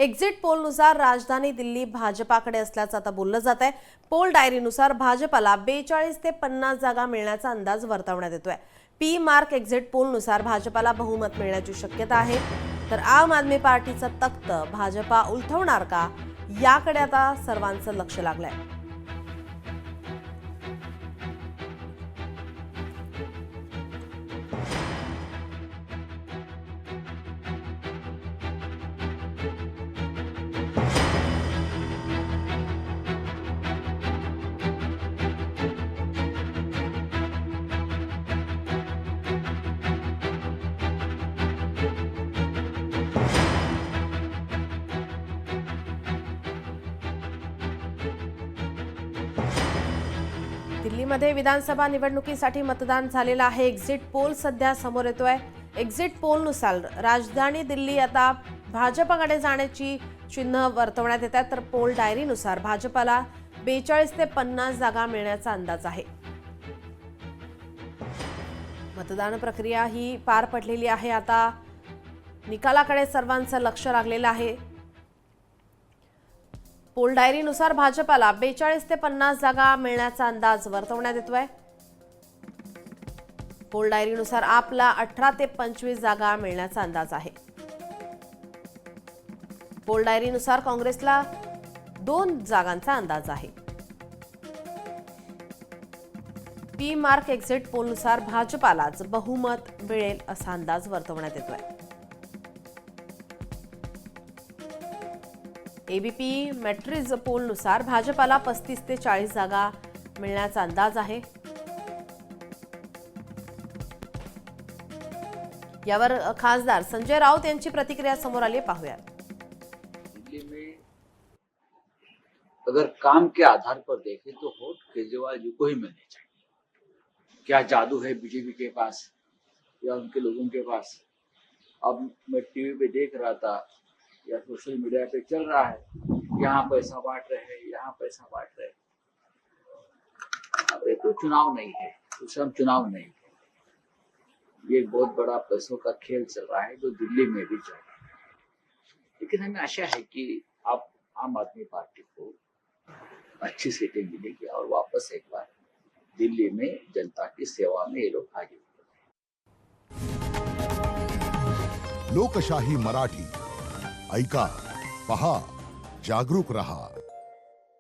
Exit पोलनुसार राजधानी दिल्ली भाजपाकडे असल्याचं आता बोललं जात आहे। पोल डायरीनुसार भाजपाला 42 ते 50 जागा मिळण्याचा अंदाज वर्तवण्यात येतोय। पी मार्क एक्झिट पोलनुसार भाजपाला बहुमत मिळण्याची शक्यता आहे। तर आम आदमी पार्टीचं तख्त भाजपा उलथवणार का, याकडे आता सर्वांचं लक्ष लागलंय। दिल्लीमध्ये विधानसभा निवडणुकीसाठी मतदान झालेलं आहे। एक्झिट पोल सध्या समोर येतोय। एक्झिट पोलनुसार राजधानी दिल्ली आता भाजपाकडे जाण्याची चिन्ह वर्तवण्यात येत आहेत। तर पोल डायरीनुसार भाजपाला 42 ते 50 जागा मिळण्याचा अंदाज आहे। मतदान प्रक्रिया ही पार पडलेली आहे। आता निकालाकडे सर्वांचं लक्ष लागलेलं आहे। पोल डायरीनुसार भाजपाला 42 ते 50 जागा मिळण्याचा अंदाज वर्तवण्यात येतोय। पोल डायरीनुसार आपला 18 ते 25 जागा मिळण्याचा अंदाज आहे। पोल डायरीनुसार काँग्रेसला 2 जागांचा अंदाज आहे। पी मार्क एक्झिट पोलनुसार भाजपालाच बहुमत मिळेल असा अंदाज वर्तवण्यात येतोय। एबीपी मॅट्रिज पोलनुसार भाजपाला 35 ते 40 जागा मिळण्याचा अंदाज आहे। यावर खासदार संजय राउत यांची प्रतिक्रिया समोर आली, पाहूया। दिल्ली में अगर काम के आधार पर देखें तो वोट केजरीवाल जी को ही मिलने चाहिए। क्या जादू है बीजेपी के पास या उनके लोगों के पास? अब मैं टीवी पे देख रहा था या सोशल मीडिया पे चल रहा है, यहाँ पैसा बांट रहे हैं, यहाँ पैसा बांट रहे हैं। अब ये कोई चुनाव नहीं है, दूसरा चुनाव नहीं है, ये एक बहुत बड़ा पैसों का खेल चल रहा है जो दिल्ली में भी चल रहा है। लेकिन हमें आशा है कि अब आम आदमी पार्टी को अच्छी सीटें मिलेगी और वापस एक बार दिल्ली में जनता की सेवा में ये लोग हाजिर होंगे। लोकशाही मराठी ऐका, पहा, जागरूक रहा।